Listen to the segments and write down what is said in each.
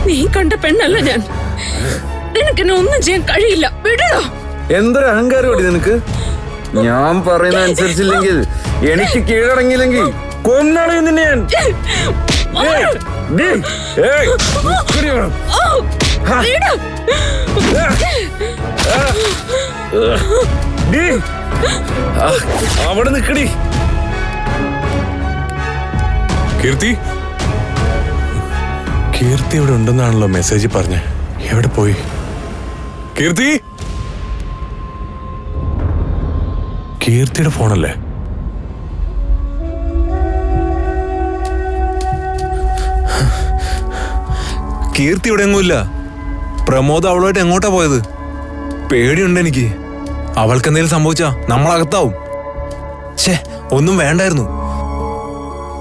നീ കണ്ട പെണ്ണല്ല ഞാൻ. നിനക്കെന്നെ ഒന്നും ചെയ്യാൻ കഴിയില്ല. വിടണോ? എന്തൊരു അഹങ്കാരം നിനക്ക്. ഞാൻ പറയുന്ന അനുസരിച്ചില്ലെങ്കിൽ, എനിക്ക് കീഴടങ്ങിയില്ലെങ്കിൽ കൊന്നാളെ നിന്നെ ഞാൻ. അവിടെ നിക്കടി. കീർത്തി കീർത്തി ഇവിടെ ഉണ്ടെന്നാണല്ലോ മെസ്സേജ് പറഞ്ഞ. എവിടെ പോയി കീർത്തി? കീർത്തിയുടെ ഫോണല്ലേ? കീർത്തി ഇവിടെ എങ്ങുമില്ല. പ്രമോദ് അവളുമായിട്ട് എങ്ങോട്ടാ പോയത്? പേടിയുണ്ട് എനിക്ക്. അവൾക്ക് എന്തെങ്കിലും സംഭവിച്ചാ നമ്മളകത്താവും. ഛേ, ഒന്നും വേണ്ടായിരുന്നു.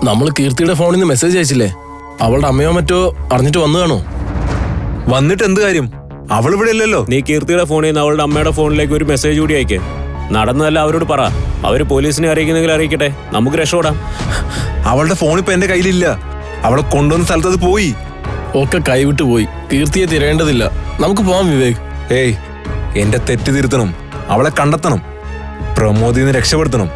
നമ്മൾ കീർത്തിയുടെ ഫോണിൽ നിന്ന് മെസ്സേജ് അയച്ചില്ലേ? അവളുടെ അമ്മയോ മറ്റോ അറിഞ്ഞിട്ട് വന്നു കാണോ? വന്നിട്ട് എന്ത് കാര്യം? അവൾ ഇവിടെ ഇല്ലല്ലോ. നീ കീർത്തിയുടെ ഫോണിൽ നിന്ന് അവളുടെ അമ്മയുടെ ഫോണിലേക്ക് ഒരു മെസ്സേജ് കൂടി അയക്കേ. നടന്നതല്ല അവരോട് പറ. അവര് പോലീസിനെ അറിയിക്കുന്നെങ്കിൽ അറിയിക്കട്ടെ, നമുക്ക് രക്ഷപ്പെടാം. അവളുടെ ഫോൺ ഇപ്പൊ എന്റെ കയ്യിലില്ല. അവളെ കൊണ്ടുവന്ന സ്ഥലത്ത് അത് പോയി. ഒക്കെ കൈവിട്ടു പോയി. കീർത്തിയെ തിരയേണ്ടതില്ല. നമുക്ക് പോവാം വിവേക്. ഏയ്, എന്റെ തെറ്റ് തിരുത്തണം. അവളെ കണ്ടെത്തണം. പ്രമോദിനെ രക്ഷപ്പെടുത്തണം.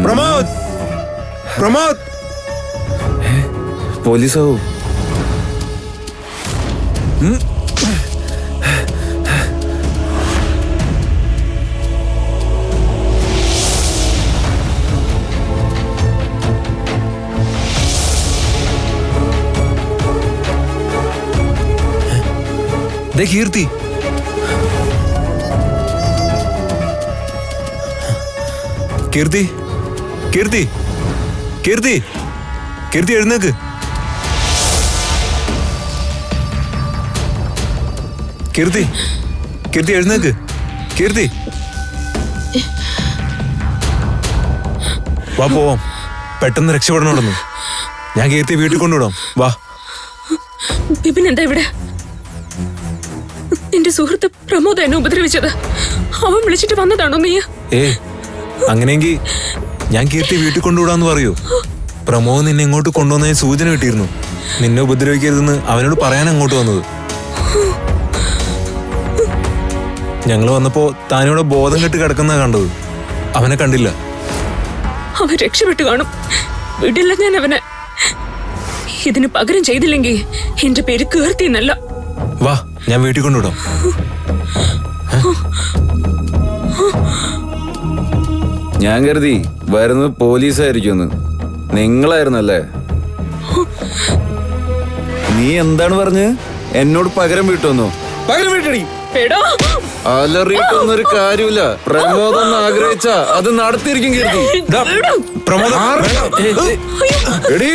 പ്രമോദ്, പ്രമോദ്, പോലീസാവൂ? കീർത്തി, കീർത്തി, കീർത്തി, കീർത്തി, കീർത്തി എഴുന്നേക്ക്. കീർത്തി, കീർത്തി എഴുന്നേക്ക്. കീർത്തി, വാ പോവാം. പെട്ടെന്ന് രക്ഷപ്പെടണോടൊന്നും. ഞാൻ കീർത്തി വീട്ടിൽ കൊണ്ടുവിടാം. വാ. ബിപിൻ എന്താ ഇവിടെ? നിന്റെ സുഹൃത്ത് പ്രമോദ് എന്നെ ഉപദ്രവിച്ചത് അവൻ വിളിച്ചിട്ട് വന്നതാണോ നീ? അങ്ങനെയെങ്കിൽ ഞാൻ കീർത്തി വീട്ടിൽ കൊണ്ടുവിടാന്ന് പറയൂ. പ്രമോദ് നിന്നെ ഇങ്ങോട്ട് കൊണ്ടുവന്ന സൂചന കിട്ടിയിരുന്നു. നിന്നെ ഉപദ്രവിക്കരുതെന്ന് അവനോട് പറയാൻ അങ്ങോട്ട് വന്നത്. ഞങ്ങൾ വന്നപ്പോ താനിവിടെ ബോധം കെട്ട് കിടക്കുന്ന കണ്ടത്. അവനെ കണ്ടില്ല. അവൻ രക്ഷപ്പെട്ടു കാണും. വിടില്ല ഞാൻ അവനെ. ഇതിന് പകരം ചെയ്തില്ലെങ്കിൽ എന്റെ പേര് കീർത്തി എന്നല്ല. വാ, ഞാൻ വീട്ടിൽ കൊണ്ടുവിടാം. ഞാൻ കരുതി വരുന്നത് പോലീസായിരിക്കുമെന്ന്. നിങ്ങളായിരുന്നല്ലേ? നീ എന്താണ് പറഞ്ഞത്? എന്നോട് പകരം വീട്ടുവന്നോ? പകരം വീട്ടടി. അലറിയിട്ടൊന്നൊരു കാര്യമില്ല. പ്രമോദം ആഗ്രഹിച്ച അത് നടത്തിയിരിക്കും കീർത്തി. എടി,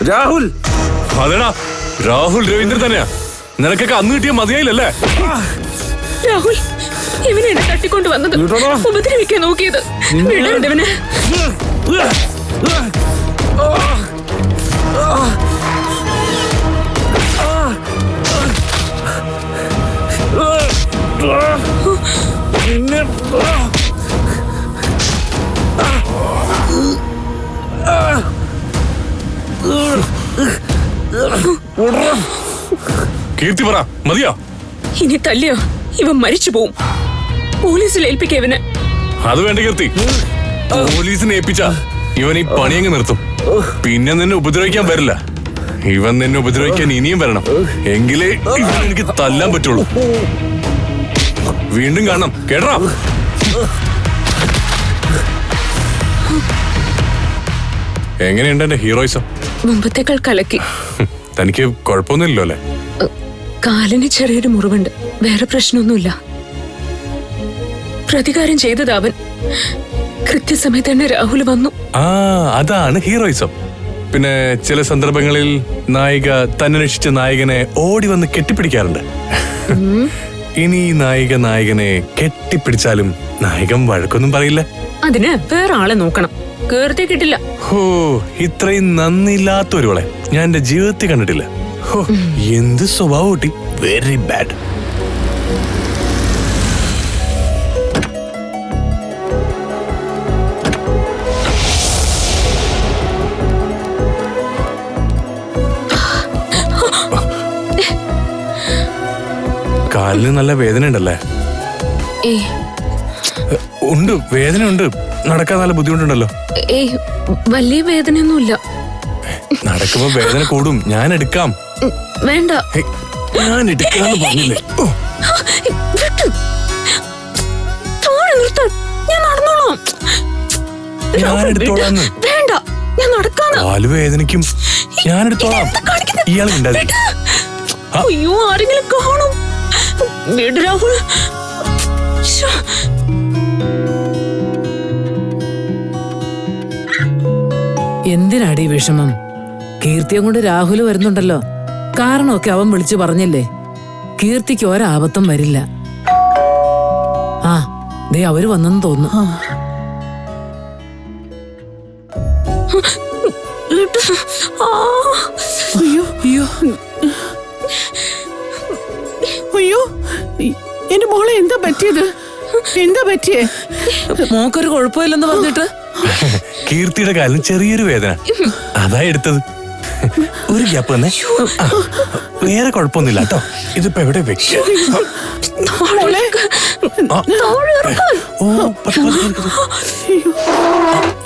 രാഹുൽ. അതെടാ, രാഹുൽ രവീന്ദ്രൻ തന്നെയാ. നിനക്കൊക്കെ അന്ന് കിട്ടിയ മതിയായില്ലല്ലേ? രാഹുൽ, ഇവനെ എന്നെ തട്ടിക്കൊണ്ട് വന്നത്, ഉപദ്രവിക്കാൻ നോക്കിയത്. വിടരുതവന്. പിന്നെ കീർത്തി പറ, മതിയോ? ഇനി തല്ലിയോ ഇവൻ മരിച്ചു പോവും. പോലീസിൽ ഏൽപ്പിക്ക ഇവന്. അത് വേണ്ട കീർത്തി, പോലീസിനെ ഏൽപ്പിച്ച ഇവൻ ഈ പണിയങ്ങ് നിർത്തും. പിന്നെ നിന്നെ ഉപദ്രവിക്കാൻ വരില്ല. ഇവൻ നിന്നെ ഉപദ്രവിക്കാൻ ഇനിയും വരണം, എങ്കിലേ ഇവൻ എനിക്ക് തല്ലാൻ പറ്റുള്ളൂ. വീണ്ടും കാണണം, കേട്ടോ? എങ്ങനെയുണ്ട് എന്റെ ഹീറോയിസം? മുമ്പത്തേക്കാൾ കലക്കി. തനിക്ക് കുഴപ്പമൊന്നുമില്ലല്ലോ അല്ലേ? കാലിന് ചെറിയൊരു മുറിവുണ്ട്, വേറെ പ്രശ്നമൊന്നുമില്ല. പ്രതികാരം ചെയ്തത് അവൻ. കൃത്യസമയത്ത് തന്നെ രാഹുൽ വന്നു. ആ, അതാണ് ഹീറോയിസം. പിന്നെ ചില സന്ദർഭങ്ങളിൽ നായിക തന്നന്വേഷിച്ച നായകനെ ഓടി വന്ന് കെട്ടിപ്പിടിക്കാറുണ്ട്. ഇനി ഈ നായകനെ കെട്ടിപ്പിടിച്ചാലും നായകൻ വഴക്കൊന്നും പറയില്ല. അതിന് വേറെ ആളെ നോക്കണം. കേർത്തി കിട്ടില്ല. ഹോ, ഇത്രയും നന്ദിയില്ലാത്തൊരുവളെ ഞാൻ എന്റെ ജീവിതത്തിൽ കണ്ടിട്ടില്ല. ഹോ, എന്ത് സ്വഭാവം കൂട്ടി, വെരി ബാഡ്. കാലിന് നല്ല വേദന ഉണ്ടല്ലേ? ഉണ്ട്, വേദന ഉണ്ട്. നടക്കാൻ നല്ല ബുദ്ധിമുട്ടുണ്ടല്ലോ. വലിയ വേദനയൊന്നുമില്ല. നടക്കുമ്പോ വേദന കൂടും, ഞാൻ എടുക്കാം. വേണ്ട, ഞാൻ എടുക്കാന്ന് പറഞ്ഞില്ലേ? ഞാൻ നടന്നോളാം. ഞാൻ എടുത്തോളാന്ന്. വേണ്ട, ഞാൻ നടക്കാന്ന്. കാല് വേദനിക്കും, ഞാൻ എടുത്തോളാം. ഇയാൾ ഉണ്ടായി. അയ്യോ, ആരെങ്കിലും കാണും. വീട് രാഹുൽ. എന്തിനാടി വിഷമം? കീർത്തിയും കൊണ്ട് രാഹുൽ വരുന്നുണ്ടല്ലോ. കാരണമൊക്കെ അവൻ വിളിച്ചു പറഞ്ഞില്ലേ. കീർത്തിക്ക് ഒരാപത്തും വരില്ല. ആ, ദേ അവര് വന്നെന്ന് തോന്നുന്നു. അയ്യോ അയ്യോ അയ്യോ, എന്റെ മോളെ എന്താ പറ്റിയത്? എന്താ പറ്റിയേ? മോക്കൊരു കുഴപ്പമില്ലെന്ന് പറഞ്ഞിട്ട് കീർത്തിയുടെ കാലിന് ചെറിയൊരു വേദന, അതാ എടുത്തത്. ഒരു ഗ്യാപ്പ് തന്നെ. വേറെ കുഴപ്പമൊന്നുമില്ല കേട്ടോ. ഇതിപ്പോ എവിടെ വെക്കും? മോളെ,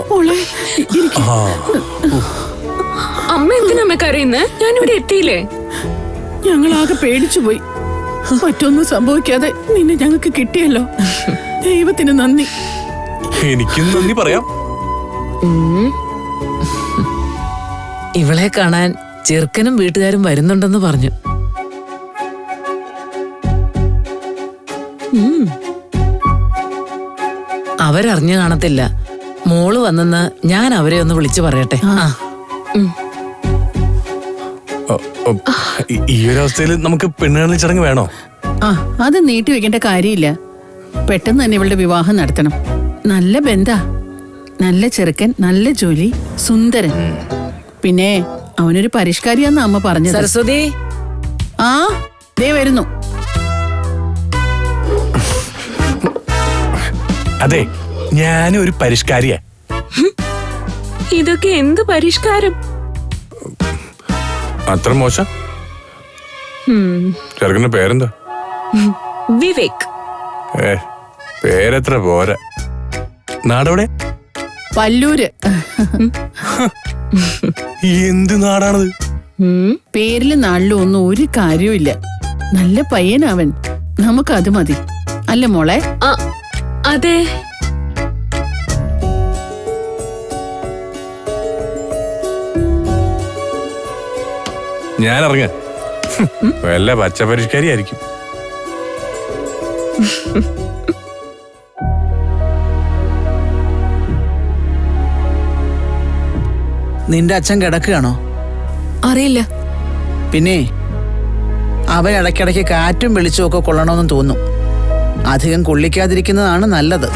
മോളെ അമ്മ എന്തിനമ്മ കരയുന്നേ? ഞാനിവിടെ എത്തിയില്ലേ? ഞങ്ങളാകെ പേടിച്ചു പോയി. മറ്റൊന്നും സംഭവിക്കാതെ നിന്നെ ഞങ്ങൾക്ക് കിട്ടിയല്ലോ. ദൈവത്തിന് നന്ദി. എനിക്കും നന്ദി പറയാം. ഇവളെ കാണാൻ ചെറുക്കനും വീട്ടുകാരും വരുന്നുണ്ടെന്ന് പറഞ്ഞു. അവരറിഞ്ഞു കാണത്തില്ല. മോള് വന്നെന്ന് ഞാൻ അവരെ ഒന്ന് വിളിച്ചു പറയട്ടെ. ഈ ഒരു അവസ്ഥയിൽ നമുക്ക് പെണ്ണുകാണൽ ചടങ്ങ് വേണോ? ആ, അത് നീട്ടി വെക്കേണ്ട കാര്യമില്ല. പെട്ടെന്ന് തന്നെ ഇവളുടെ വിവാഹം നടത്തണം. നല്ല ബന്ധാ, നല്ല ചെറുക്കൻ, നല്ല ജോലി, സുന്ദരൻ. പിന്നെ അവനൊരു പരിഷ്കാരിയാന്ന് അമ്മ പറഞ്ഞത്. സരസ്വതി, ആ ദേ വരുന്നു. അതെ, ഞാനും ഒരു പരിഷ്കാരിയാ. ഇതൊക്കെ എന്ത് പരിഷ്കാരം? അത്ര മോശം? ചെറുക്കന്റെ പേരെന്താ? വിവേക്. പേരെത്ര പോരാ. നാടവിടെ? പല്ലൂര്. എന്ത് നാടാണത്? പേരിലും നാളിലും ഒന്നും ഒരു കാര്യമില്ല. നല്ല പയ്യനവൻ. നമുക്കത് മതി അല്ല മോളെ? അതെ. ഞാൻ ഇറങ്ങ. വല്ല പച്ച പരിഷ്കാരി ആയിരിക്കും. നിന്റെ അച്ഛൻ കിടക്കുകയാണോ? അറിയില്ല. പിന്നെ അവൻ ഇടയ്ക്കിടയ്ക്ക് കാറ്റും വെളിച്ചവും ഒക്കെ കൊള്ളണമെന്ന് തോന്നും. അധികം കൊള്ളിക്കാതിരിക്കുന്നതാണ് നല്ലത്.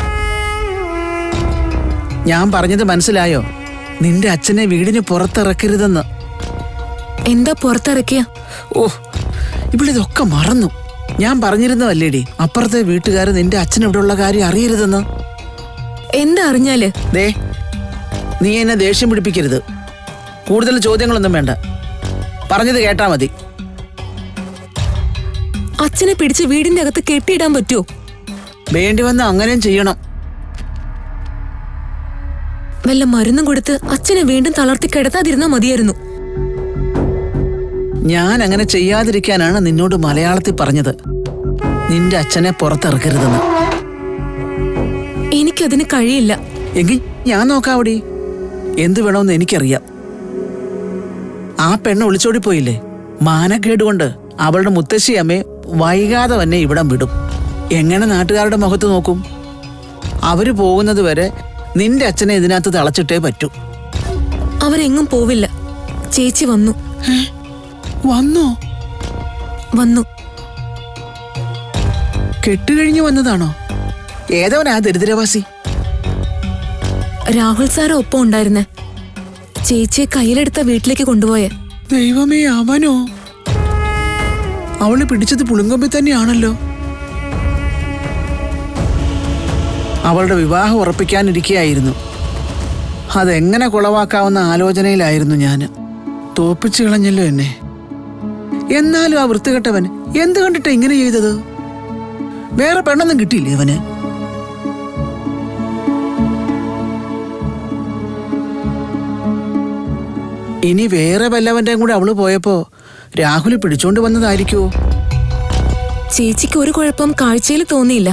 ഞാൻ പറഞ്ഞത് മനസ്സിലായോ? നിന്റെ അച്ഛനെ വീടിന് പുറത്തിറക്കരുതെന്ന്. എന്താ പുറത്തിറക്കിയ? ഓ, ഇവളിതൊക്കെ മറന്നു. ഞാൻ പറഞ്ഞിരുന്നതല്ലേടി, അപ്പുറത്തെ വീട്ടുകാർ നിന്റെ അച്ഛൻ ഇവിടെ ഉള്ള കാര്യം അറിയരുതെന്ന്. എന്താ അറിഞ്ഞാല്? ദേ, നീ എന്നെ ദേഷ്യം പിടിപ്പിക്കരുത്. കൂടുതൽ ചോദ്യങ്ങളൊന്നും വേണ്ട, പറഞ്ഞത് കേട്ടാ മതി. അച്ഛനെ പിടിച്ച് വീടിന്റെ അകത്ത് കെട്ടിയിടാൻ പറ്റുമോ? വേണ്ടി വന്ന അങ്ങനെയും ചെയ്യണം. വല്ല മരുന്നും കൊടുത്ത് അച്ഛനെ വീണ്ടും തളർത്തി കിടത്താതിരുന്നാ മതിയായിരുന്നു. ഞാൻ അങ്ങനെ ചെയ്യാതിരിക്കാനാണ് നിന്നോട് മലയാളത്തിൽ പറഞ്ഞത്, നിന്റെ അച്ഛനെ പുറത്തിറക്കരുതെന്ന്. എനിക്കതിന് കഴിയില്ല. എങ്കിൽ ഞാൻ നോക്കാവടി, എന്തു വേണമെന്ന് എനിക്കറിയാം. ആ പെണ്ണ് ഒളിച്ചോടി പോയില്ലേ, മാനക്കേട് കൊണ്ട് അവളുടെ മുത്തശ്ശിയമ്മയെ വൈകാതെ തന്നെ ഇവിടം വിടും. എങ്ങനെ നാട്ടുകാരുടെ മുഖത്ത് നോക്കും? അവര് പോകുന്നത് വരെ നിന്റെ അച്ഛനെ ഇതിനകത്ത് തളച്ചിട്ടേ പറ്റൂ. അവരെങ്ങും പോവില്ല. ചേച്ചി വന്നു. വന്നോ? വന്നു. കെട്ടുകഴിഞ്ഞു വന്നതാണോ? ഏതവനാ ദരിദ്രവാസി? രാഹുൽ സാറ് ഒപ്പം ഉണ്ടായിരുന്നേ. ചേച്ചിയെ കയ്യിലെടുത്ത വീട്ടിലേക്ക് കൊണ്ടുപോയെ. ദൈവമേ, അവനോ? അവള് പിടിച്ചത് പുളുങ്കൊമ്പി തന്നെയാണല്ലോ. അവളുടെ വിവാഹം ഉറപ്പിക്കാനിരിക്കുകയായിരുന്നു. അതെങ്ങനെ കുളവാക്കാവുന്ന ആലോചനയിലായിരുന്നു ഞാൻ. തോപ്പിച്ചു കളഞ്ഞല്ലോ എന്നെ. എന്നാലും ആ വൃത്തികെട്ടവൻ എന്ത് കണ്ടിട്ടാ ഇങ്ങനെ ചെയ്തത്? വേറെ പെണ്ണൊന്നും കിട്ടിയില്ലേ അവന്? ഇനി വേറെ വല്ലവന്റെയും കൂടെ അവള് പോയപ്പോ രാഹുൽ പിടിച്ചോണ്ട് വന്നതായിരിക്കുമോ? ചേച്ചിക്ക് ഒരു കുഴപ്പം കാഴ്ചയിൽ തോന്നിയില്ല.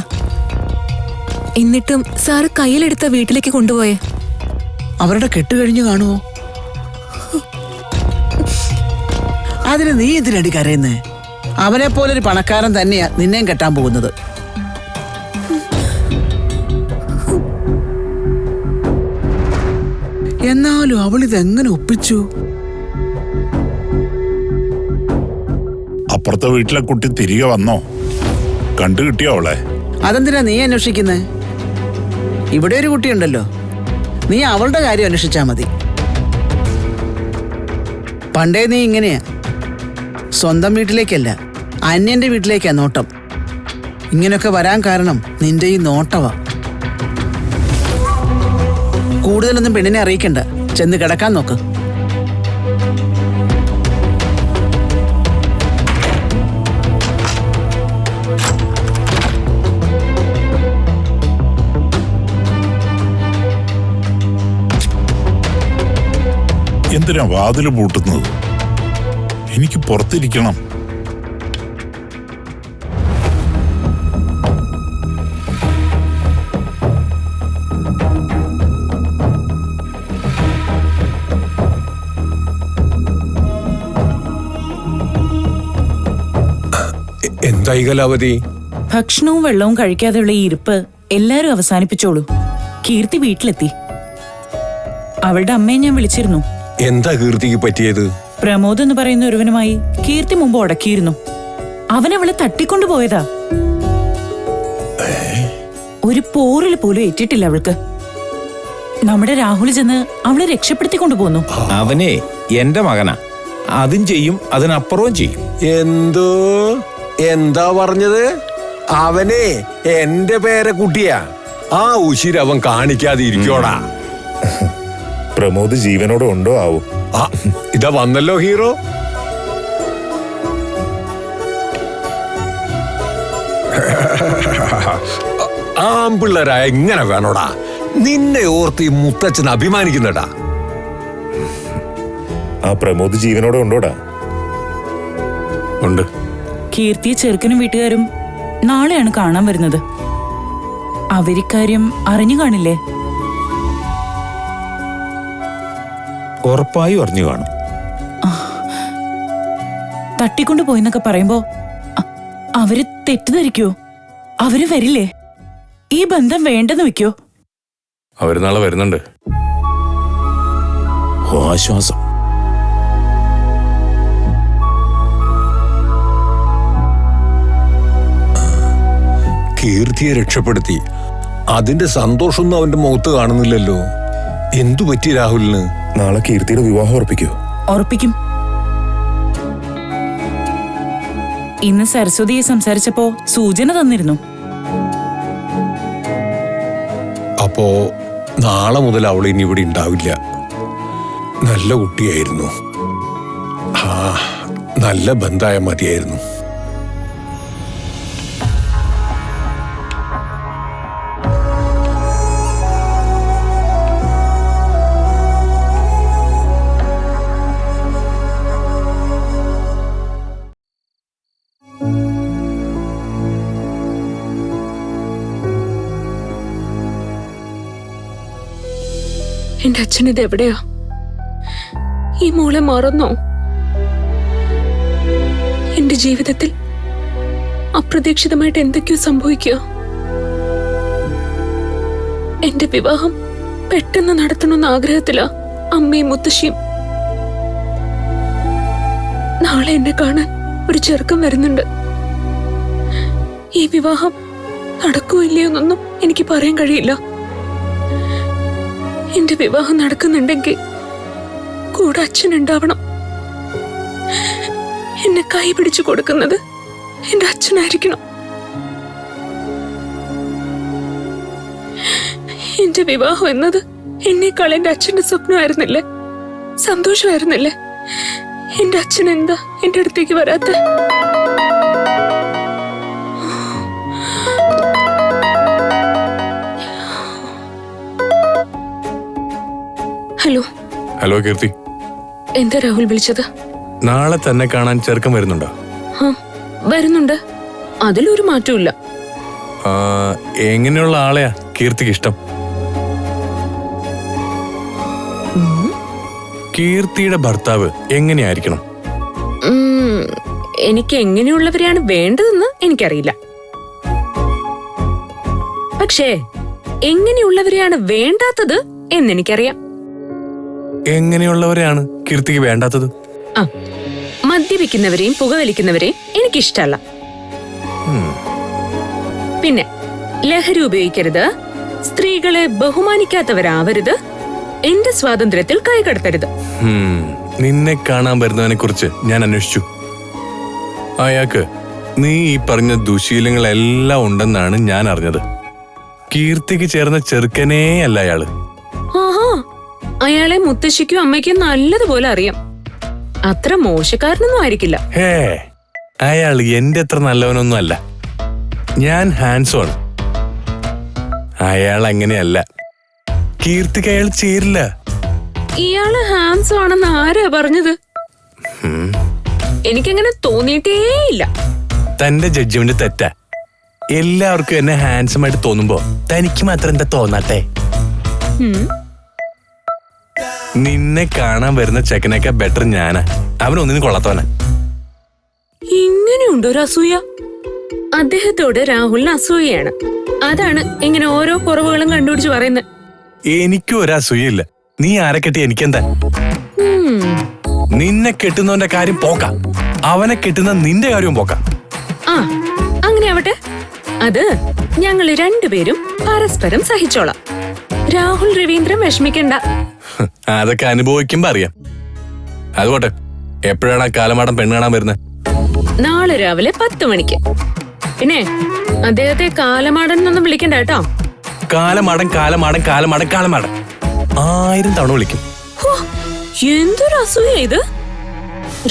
എന്നിട്ടും സാറ് കയ്യിലെടുത്ത വീട്ടിലേക്ക് കൊണ്ടുപോയെ. അവരുടെ കെട്ടുകഴിഞ്ഞു കാണുമോ? അതിന് നീ എന്തിനടി കരയുന്നേ? അവനെ പോലൊരു പണക്കാരൻ തന്നെയാ നിന്നെയും കെട്ടാൻ പോകുന്നത്. എന്നാലും അവൾ ഇതെങ്ങനെ ഒപ്പിച്ചു? അപ്പുറത്തെ വീട്ടിലെ കുട്ടി തിരികെ വന്നോ? കണ്ടു കിട്ടിയോ അവളെ? അതെന്തിനാ നീ അന്വേഷിക്കുന്നേ? ഇവിടെ ഒരു കുട്ടിയുണ്ടല്ലോ, നീ അവളുടെ കാര്യം അന്വേഷിച്ചാ മതി. പണ്ടേ നീ ഇങ്ങനെയാ, സ്വന്തം വീട്ടിലേക്കല്ല അന്യന്റെ വീട്ടിലേക്കാ നോട്ടം. ഇങ്ങനെയൊക്കെ വരാൻ കാരണം നിന്റെ ഈ നോട്ടവാ. കൂടുതലൊന്നും പെണ്ണിനെ അറിയിക്കണ്ട, ചെന്ന് കിടക്കാൻ നോക്ക്. എന്തിനാ വാതില് പൂട്ടുന്നത്? എനിക്ക് പുറത്തിരിക്കണം. എന്തായി കലാവതി? ഭക്ഷണവും വെള്ളവും കഴിക്കാതെയുള്ള ഈ ഇരിപ്പ് എല്ലാരും അവസാനിപ്പിച്ചോളൂ. കീർത്തി വീട്ടിലെത്തി. അവളുടെ അമ്മയെ ഞാൻ വിളിച്ചിരുന്നു. എന്താ കീർത്തിക്ക് പറ്റിയത്? പ്രമോദ് എന്ന് പറയുന്ന ഒരുവനുമായി കീർത്തി മുമ്പ് ഉടക്കിയിരുന്നു. അവനവളെ തട്ടിക്കൊണ്ടുപോയതാ. ഒരു പോറിൽ പോലും ഏറ്റിട്ടില്ല അവൾക്ക്. നമ്മുടെ രാഹുൽ ചെന്ന് അവളെ രക്ഷപ്പെടുത്തിക്കൊണ്ടു പോന്നു. അവനെ എന്റെ മകനാ, അതും ചെയ്യും അതിനപ്പുറവും ചെയ്യും. എന്തോ എന്താ പറഞ്ഞത്? അവനെ എന്റെ പേരക്കുട്ടിയാ. ആ ഉശിര് അവൻ കാണിക്കാതെ ഇരിക്കോടാ. പ്രമോദ് ജീവനോടെ ഉണ്ടോ ആവോ? ഇതാ വന്നല്ലോ ഹീറോ. ആമ്പിള്ളേരാ എങ്ങനെ വേണോടാ? നിന്നെ ഓർത്ത് ഈ മുത്തച്ഛൻ അഭിമാനിക്കുന്നടാ. ആ പ്രമോദ് ജീവനോടെ ഉണ്ടോടാ? ഉണ്ട്. കീർത്തിയെ ചെറുക്കനും വീട്ടുകാരും നാളെയാണ് കാണാൻ വരുന്നത്. അവരിക്കാര്യം അറിഞ്ഞു കാണില്ലേ? ഉറപ്പായും അറിഞ്ഞു കാണും. തട്ടിക്കൊണ്ടു പോയെന്നൊക്കെ പറയുമ്പോ അവര് തെറ്റിദ്ധരിക്കോ? അവര് വരില്ലേ? ഈ ബന്ധം വേണ്ടെന്ന് വെക്കോ? അവര് നാളെ വരുന്നുണ്ട്. ആശ്വാസം. കീർത്തിയെ രക്ഷപ്പെടുത്തി. അതിന്റെ സന്തോഷമൊന്നും അവന്റെ മുഖത്ത് കാണുന്നില്ലല്ലോ. എന്തു പറ്റി രാഹുലിന്? നാളെ കീർത്തിയുടെ വിവാഹം ഉറപ്പിക്കോ? ഉറപ്പിക്കും. ഇന്ന് സരസ്വതിയെ സംസാരിച്ചപ്പോ സൂചന തന്നിരുന്നു. അപ്പോ നാളെ മുതൽ അവൾ ഇനി ഇവിടെ ഉണ്ടാവില്ല. നല്ല കുട്ടിയായിരുന്നു. നല്ല ബന്ധമായ മതിയായിരുന്നു. എന്റെ അച്ഛൻ ഇത് എവിടെയാ? ഈ മോളെ മറന്നോ? എന്റെ ജീവിതത്തിൽ അപ്രതീക്ഷിതമായിട്ട് എന്തൊക്കെയോ സംഭവിക്കുക. എന്റെ വിവാഹം പെട്ടെന്ന് നടത്തണമെന്ന ആഗ്രഹത്തിലാ അമ്മയും മുത്തശ്ശിയും. നാളെ എന്നെ കാണാൻ ഒരു ചെറുക്കൻ വരുന്നുണ്ട്. ഈ വിവാഹം നടക്കോ ഇല്ലയോന്നൊന്നും എനിക്ക് പറയാൻ കഴിയില്ല. എന്റെ വിവാഹം നടക്കുന്നുണ്ടെങ്കിൽ കൂടെ അച്ഛൻ ഉണ്ടാവണം. എന്നെ കൈ പിടിച്ചു കൊടുക്കുന്നത് എന്റെ അച്ഛനായിരിക്കണം. എന്റെ വിവാഹം എന്നത് എന്നേക്കാൾ എന്റെ അച്ഛന്റെ സ്വപ്നമായിരുന്നില്ലേ, സന്തോഷമായിരുന്നില്ലേ? എന്റെ അച്ഛൻ എന്താ എന്റെ അടുത്തേക്ക് വരാത്ത? ഹലോ. ഹലോ കീർത്തി, എന്താ രാഹുൽ വിളിച്ചത്? നാളെ തന്നെ കാണാൻ ചെറുക്കൻ വരുന്നുണ്ടോ? വരുന്നുണ്ട്, അതിലൊരു മാറ്റമില്ല. എങ്ങനെയുള്ള ആളെയാ കീർത്തിക്ക് ഇഷ്ടം? കീർത്തിയുടെ ഭർത്താവ് എങ്ങനെയായിരിക്കണം? എനിക്ക് എങ്ങനെയുള്ളവരെയാണ് വേണ്ടതെന്ന് എനിക്കറിയില്ല. പക്ഷേ എങ്ങനെയുള്ളവരെയാണ് വേണ്ടാത്തത് എന്നെനിക്കറിയാം. എങ്ങനെയുള്ളവരെയാണ് കീർത്തിക്ക് വേണ്ടാത്തത്? മദ്യപിക്കുന്നവരെയും പുകവലിക്കുന്നവരെയും എനിക്കിഷ്ടല്ല. പിന്നെ ലഹരി ഉപയോഗിക്കരുത്, സ്ത്രീകളെ ബഹുമാനിക്കാത്തവരാവരുത്, എന്റെ സ്വാതന്ത്ര്യത്തിൽ കൈകടത്തരുത്. നിന്നെ കാണാൻ വരുന്നതിനെ കുറിച്ച് ഞാൻ അന്വേഷിച്ചു. അയാൾക്ക് നീ ഈ പറഞ്ഞ ദുശീലങ്ങളെല്ലാം ഉണ്ടെന്നാണ് ഞാൻ അറിഞ്ഞത്. കീർത്തിക്ക് ചേർന്ന ചെറുക്കനേ അല്ല അയാള്. ആഹാ, അയാളെ മുത്തശ്ശിക്കും അമ്മയ്ക്കും നല്ലതുപോലെ അറിയാം. അത്ര മോശക്കാരനൊന്നും ആയിരിക്കില്ല. ഹേ, അയാൾ എന്റെ അത്ര നല്ലവനൊന്നും അല്ല. ഞാൻ ഹാൻഡ്സോൺ. അയാൾ അങ്ങനെയല്ല. കീർത്തിക്ക് അയാൾ ചേരില്ല. ഇയാള് ഹാൻഡ്സം ആണെന്ന് ആരാ പറഞ്ഞത്? എനിക്കങ്ങനെ തോന്നിയിട്ടേയില്ല. തന്റെ ജഡ്ജ്മെന്റ് തെറ്റാ. എല്ലാവർക്കും എന്നെ ഹാൻഡ്സം ആയിട്ട് തോന്നുമ്പോ തനിക്ക് മാത്രം എന്താ തോന്നാട്ടെ? നിന്നെ കാണാൻ വരുന്ന ചെക്കനേക്കാ ബെറ്റർ ഞാനാ. അവനൊന്നിനും കൊള്ളാത്തവനാ. ഇങ്ങനെയുണ്ടോ ഒരു അസൂയ? അദ്ദേഹത്തോട് രാഹുലിന് അസൂയയാണ്. അതാണ് ഇങ്ങനെ ഓരോ കുറവുകളും കണ്ടുപിടിച്ച് പറയുന്നത്. എനിക്കും ഒരു അസൂയയില്ല. നീ ആരെ കെട്ടി എനിക്കെന്താ? നിന്നെ കെട്ടുന്നവന്റെ കാര്യം പോക്കാം, അവനെ കെട്ടുന്ന നിന്റെ കാര്യവും പോക്കാം. അങ്ങനെ ആവട്ടെ. അത് ഞങ്ങൾ രണ്ടുപേരും പരസ്പരം സഹിച്ചോളാം. രാഹുൽ രവീന്ദ്രൻ വിഷമിക്കണ്ട. അതൊക്കെ അനുഭവിക്കുമ്പോ അറിയാം. അതുപോട്ടെ, എപ്പോഴാണ് ആ കാലമാടൻ പെണ്ണ് കാണാൻ വരുന്നത്? നാളെ രാവിലെ 10 മണിക്ക്. പിന്നെ അദ്ദേഹത്തെ കാലമാടൻ എന്നൊന്നും വിളിക്കണ്ട കേട്ടോ. കാലമാടൻ കാലമാടൻ കാലമാടൻ കാലമാടൻ 1000 തവണ വിളിക്കും. എന്തൊരു അസൂയ ഇത്!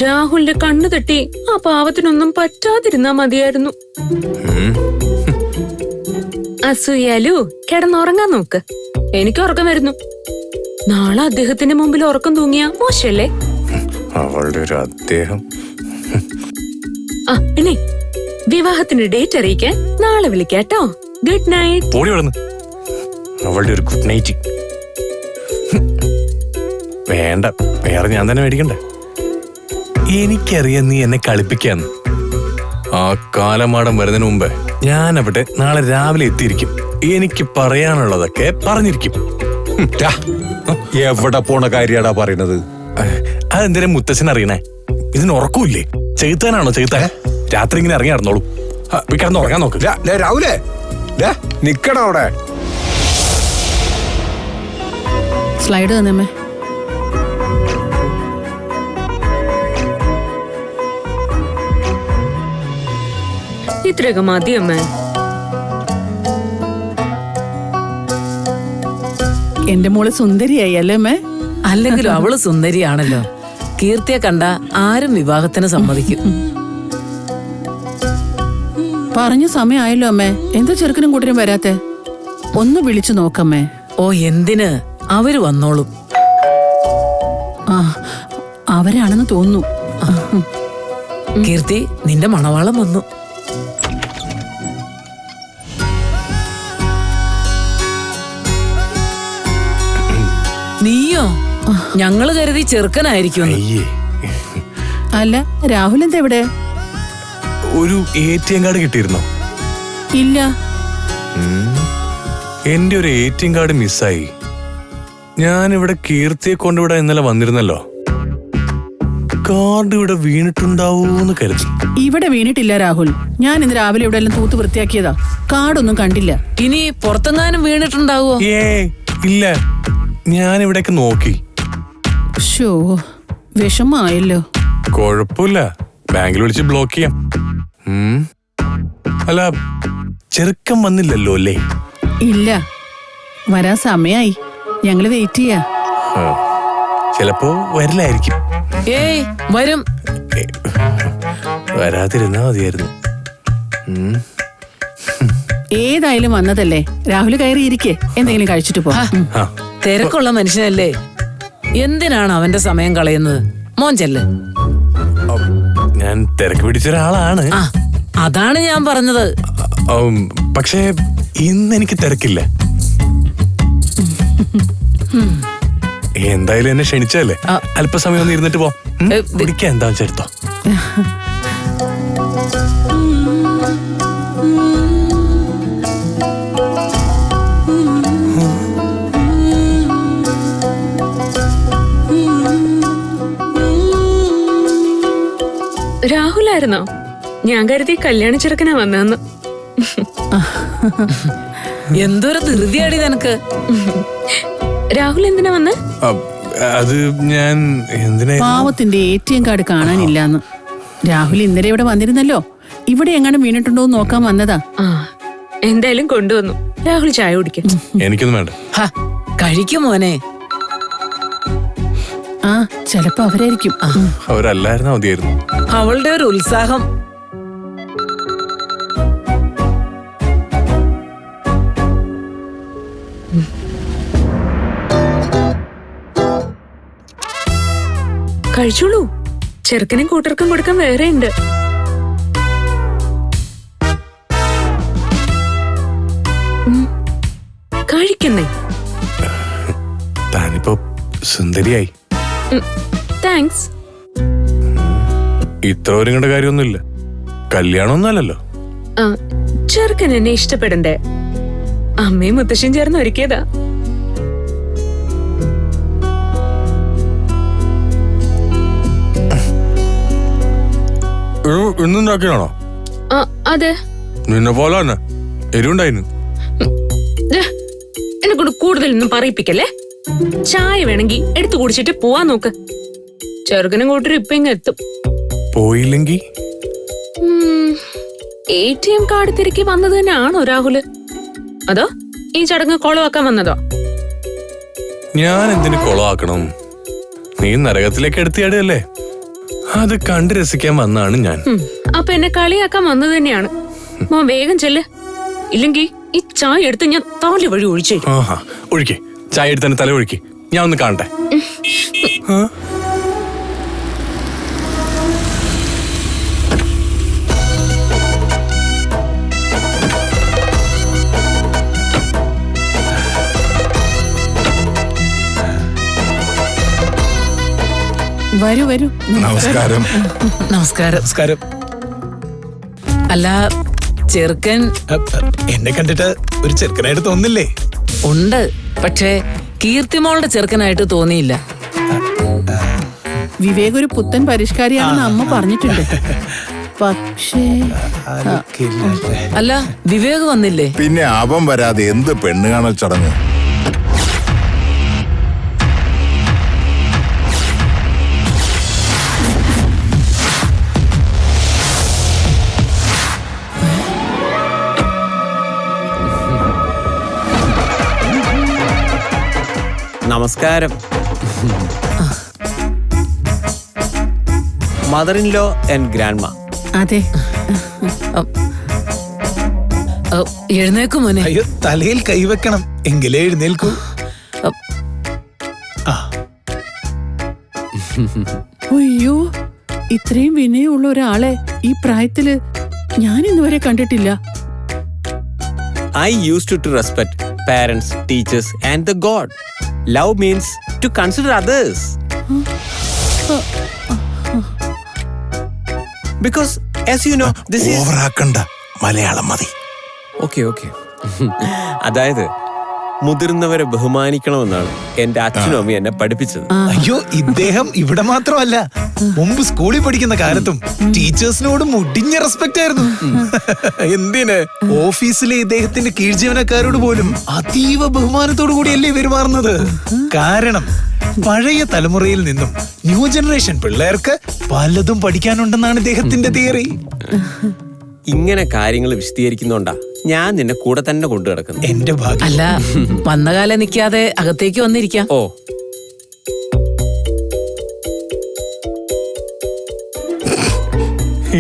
രാഹുലിന്റെ കണ്ണു തട്ടി ആ പാവത്തിനൊന്നും പറ്റാതിരുന്നാ മതിയായിരുന്നു. അസൂയാലു, കിടന്നുറങ്ങാൻ നോക്ക്. എനിക്ക് ഉറക്കം വരുന്നു. നാളെ അദ്ദേഹത്തിന്റെ മുമ്പിൽ ഉറക്കം തൂങ്ങിയാ മോശല്ലേ? അവളുടെ ഒരു അദ്ദേഹം. പിന്നെ വിവാഹത്തിന്റെ ഡേറ്റ് അറിയിക്കാൻ നാളെ വിളിക്കാട്ടോ. Good night. ഓടി വളർന്നു. അവളുടെ ഒരു ഗുഡ് നൈറ്റ് വേണ്ട, വേറെ ഞാൻ തന്നെ മേടിക്കണ്ടേ? എനിക്കറിയാം നീ എന്നെ കളിപ്പിക്കാന്ന്. ആ കാലമാടം വരുന്നതിന് മുമ്പ് ഞാൻ അവിടെ നാളെ രാവിലെ എത്തിയിരിക്കും. എനിക്ക് പറയാനുള്ളതൊക്കെ പറഞ്ഞിരിക്കും. എവിടെ പോണ കാര്യാടാ പറയണത്? അതെന്തിനാ മുത്തച്ഛൻ അറിയണേ? ഇതിന് ഉറക്കൂല്ലേ? ചെകുത്താനാണോ ചെകുത്താൻ? രാത്രി ഇങ്ങനെ ഇറങ്ങി നടന്നോളൂ. കിടന്ന് ഉറങ്ങാൻ നോക്ക്. രാഹുലേ, നിക്കണ അവിടെ. സ്ലൈഡ് തന്നമ്മേ. ഇത്രയൊക്കെ മതിയമ്മേ. എന്റെ മോള് സുന്ദരിയായി അല്ലേ അമ്മേ? അല്ലെങ്കിലും അവള് സുന്ദരിയാണല്ലോ. കീർത്തിയെ കണ്ട ആരും വിവാഹത്തിന് സമ്മതിക്കും. പറഞ്ഞ സമയമായല്ലോ അമ്മേ. എന്താ ചെറുക്കനും കൂട്ടരും വരാത്തെ? ഒന്ന് വിളിച്ചു നോക്കമ്മേ. ഓ, എന്തിന്? അവര് വന്നോളും. അവരാണെന്ന് തോന്നുന്നു. കീർത്തി, നിന്റെ മണവാളം വന്നു. നീ ചെറുക്കനോ? ഞങ്ങള് കരുതി ചെറുക്കനായിരിക്കും. അയ്യേ, അല്ല, രാഹുൽ എന്താ ഇവിടെ? ഒരു ATM കാർഡ് കിട്ടിയിരുന്നോ? ഇല്ല. എന്റെ ഒരു ATM കാർഡ് മിസ്സായി. ഞാനിവിടെ കീർത്തിയെ കൊണ്ടിവിടെ ഇന്നലെ വന്നിരുന്നല്ലോ. കാർഡ് ഇവിടെ വീണിട്ടുണ്ടാവൂന്ന് കരുതി. ഇവിടെ വീണിട്ടില്ല രാഹുൽ. ഞാൻ ഇന്ന് രാവിലെ ഇവിടെ എല്ലാം തൂത്ത് വൃത്തിയാക്കിയതാ. കാർഡൊന്നും കണ്ടില്ല. ഇനി പുറത്തെങ്ങാനും വീണിട്ടുണ്ടാവോ? ഇല്ല, ഞാൻ ഇവിടേക്ക് നോക്കി. ഷോ, വിഷമായല്ലോ. കുഴപ്പമില്ല, ബാങ്കിൽ വിളിച്ച് ബ്ലോക്ക് ചെയ്യാം. അല്ല, ചെറുക്കം വന്നില്ലല്ലോ അല്ലേ? ഇല്ല, വരാൻ സമയായി. ഞങ്ങള് വെയിറ്റ് ചെയ്യാ. ചിലപ്പോ വരില്ലായിരിക്കും. ഏയ്, വരും. വരാതിരുന്നാ മതിയായിരുന്നു. ഏതായാലും വന്നതല്ലേ, രാഹുൽ കയറിയിരിക്കേ, എന്തെങ്കിലും കഴിച്ചിട്ട് പോ. തിരക്കുള്ള മനുഷ്യനല്ലേ, എന്തിനാണ് അവന്റെ സമയം കളയുന്നത്? മോൻ ചെല്ല്. ഞാൻ തിരക്ക് പിടിച്ച ഒരാളാണ്. അതാണ് ഞാൻ പറഞ്ഞത്. പക്ഷേ ഇന്ന് എനിക്ക് തിരക്കില്ല. എന്തായാലും എന്നെ ക്ഷണിച്ചല്ലേ, അല്പസമയം ഒന്ന് ഇരുന്നിട്ട് പോ. കുടിക്കാൻ എന്താ വെച്ചെടുത്തോ. രാഹുലായിരുന്നോ? ഞാൻ കരുതി കല്യാണ ചെറുക്കനാ വന്നെന്ന്. എന്തൊരു ധൃതിയാടി നിനക്ക്. രാഹുൽ എന്തിനാ വന്ന്? അത് ഞാൻ എന്തിനാ? പാവത്തിന്റെ ATM കാർഡ് കാണാനില്ലാന്ന്. രാഹുൽ ഇന്നലെ ഇവിടെ വന്നിരുന്നല്ലോ. ഇവിടെ എങ്ങാനും വീണിട്ടുണ്ടോ എന്ന് നോക്കാൻ വന്നതാ. എന്തായാലും കൊണ്ടുവന്നു. രാഹുൽ ചായ കുടിക്കും. എനിക്കൊന്നും വേണ്ട. കഴിക്കും മോനെ. ചെലപ്പോ അവരായിരിക്കും. അവരല്ലായിരുന്നാ മതിയായിരുന്നു. അവളുടെ ഒരു ഉത്സാഹം. കഴിച്ചോളൂ, ചെറുക്കനും കൂട്ടർക്കും കൊടുക്കാൻ വേറെ ഉണ്ട്. കഴിക്കുന്നേ. താനിപ്പോ സുന്ദരിയായി. താങ്ക്സ്. ഇത്ര ഒരുങ്ങേണ്ട കാര്യമൊന്നുമില്ല. കല്യാണമൊന്നുമല്ലല്ലോ. ചെറുക്കൻ എന്നെ ഇഷ്ടപ്പെടണ്ടേ? അമ്മയും മുത്തശ്ശിയും ചേർന്ന് ഒരുക്കിയതാ. ഇന്നുണ്ടാക്കിയാണോ? അതെ. നിന്നെ പോലെ തന്നെ എരിവുണ്ടായിരുന്നു. എന്നെ കൊണ്ട് കൂടുതലൊന്നും പറയിപ്പിക്കല്ലേ. ചായ വേണമെങ്കിൽ എടുത്തു കുടിച്ചിട്ട് പോവാൻ നോക്ക്. ചെറുക്കനും കൂട്ടരും ഇപ്പൊ ഇങ്ങ് എത്തും. പോയില്ലെങ്കി ATM കാർഡ് തിരക്കി വന്നത് തന്നെയാണോ രാഹുല്? അതോ ഈ ചടങ്ങ് കൊളവാക്കാൻ വന്നതോ? ഞാൻ എന്തിനു കൊളവാക്കണം? നീ നരകത്തിലേക്ക് എടുത്തിയാടല്ലേ. അത് കണ്ട് രസിക്കാൻ വന്നാണ് ഞാൻ. അപ്പൊ എന്നെ കളിയാക്കാൻ വന്നത് തന്നെയാണ്. മോൻ വേഗം ചെല്ല്, ഇല്ലെങ്കിൽ ഈ ചായ എടുത്ത് ഞാൻ തല വഴി ഒഴിച്ചേ. ഒഴിക്കേ, ചായ എടുത്ത് തന്നെ തല ഒഴിക്കേ. ഞാൻ ഒന്ന് കാണട്ടെ. വരൂ വരൂ. നമസ്കാരം. നമസ്കാരം. നമസ്കാരം. അല്ല, ചെറുക്കൻ എന്നെ കണ്ടിട്ട് ഒരു ചെറുക്കനായിട്ട് തോന്നില്ലേ? ഉണ്ട്, പക്ഷേ കീർത്തിമോളുടെ ചെറുക്കനായിട്ട് തോന്നിയില്ല. വിവേക് ഒരു പുത്തൻ പരിഷ്കാരിയാണെന്ന് അമ്മ പറഞ്ഞിട്ടുണ്ട്. പക്ഷേ അല്ല, വിവേക് വന്നില്ലേ? പിന്നെ അവൻ വരാതെ എന്ത് പെണ്ണ് കാണൽ ചടങ്ങ്? നമസ്കാരം. Mother in law and grandma. അതെ. എഴുന്നേക്കും മോനെ. അയ്യോ, തലയിൽ കൈവെക്കണം, എങ്കിലേ എഴുന്നേൽക്കൂ. അയ്യോ, ഇത്രയും വിനയമുള്ള ഒരാളെ ഈ പ്രായത്തില് ഞാൻ ഇന്നുവരെ കണ്ടിട്ടില്ല. I used to respect parents, teachers and the God. Love means to consider others. Because, as you know, this is... ഓവറാക്കണ്ട, Malayalam മതി. Okay. അതായത് മുതിർന്നവരെ ബഹുമാനിക്കണമെന്നാണ് എന്റെ അച്ഛനും അമ്മയും എന്നെ പഠിപ്പിച്ചത്. അയ്യോ, ഇദ്ദേഹം ഇവിടെ മാത്രമല്ല, മുമ്പ് സ്കൂളിൽ പഠിക്കുന്ന കാലത്തും ടീച്ചേഴ്സിനോട് മുടിഞ്ഞ റെസ്പെക്ട് ആയിരുന്നു. എന്തിന്? ഓഫീസിലെ ഇദ്ദേഹത്തിന്റെ കീഴ് ജീവനക്കാരോട് പോലും അതീവ ബഹുമാനത്തോടു കൂടിയല്ലേ പെരുമാറുന്നത്. കാരണം പഴയ തലമുറയിൽ നിന്നും ന്യൂ ജനറേഷൻ പിള്ളേർക്ക് പലതും പഠിക്കാനുണ്ടെന്നാണ് ഇദ്ദേഹത്തിന്റെ തിയറി. ഇങ്ങനെ കാര്യങ്ങൾ വിശദീകരിക്കുന്നോണ്ടാ ഞാൻ നിന്നെ കൂടെ തന്നെ കൊണ്ടു കിടക്കുന്നു. എന്റെ ഭാഗ്യം. അല്ല, വന്ന കാലം നിൽക്കാതെ അകത്തേക്ക് വന്നിരിക്കാം. ഓ,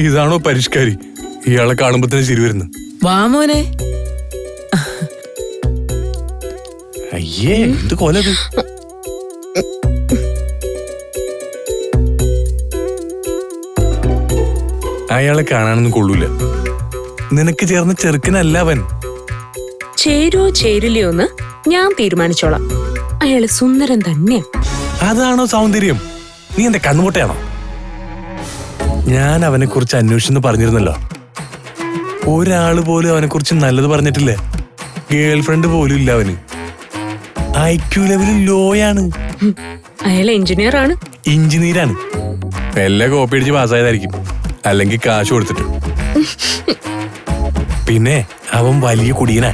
ഇതാണോ പരിഷ്കാരി? ഇയാളെ കാണുമ്പോ തന്നെ ശരി വരുന്നു. വാ മോനെ. അയ്യേ, എന്ത് കൊലത്. അയാളെ കാണാനൊന്നും കൊള്ളൂല. നിനക്ക് ചേർന്ന ചെറുക്കനല്ല അവൻ. ചേരോ ചേരില്ലയോ എന്ന് ഞാൻ തീരുമാനിച്ചോളാം. അയാള് സുന്ദരൻ തന്നെയാ. അതാണോ സൗന്ദര്യം? നീ എന്റെ കണ്ണുമുട്ടയാണോ? ഞാൻ അവനെ കുറിച്ച് അന്വേഷിച്ചെന്ന് പറഞ്ഞിരുന്നല്ലോ. ഒരാള് പോലും അവനെ കുറിച്ച് നല്ലത് പറഞ്ഞിട്ടില്ല. ഗേൾ ഫ്രണ്ട് പോലും ഇല്ല അവന്. IQ ലെവലിൽ ലോയാണ്. അയാൾ എഞ്ചിനീയർ ആണ്. എഞ്ചിനീയറാണ്. എല്ലാം കോപ്പി അടിച്ച് പാസ്സായതായിരിക്കും, അല്ലെങ്കിൽ കാശ് കൊടുത്തിട്ട്. പിന്നെ അവൻ വലിയ കുടിയനാ.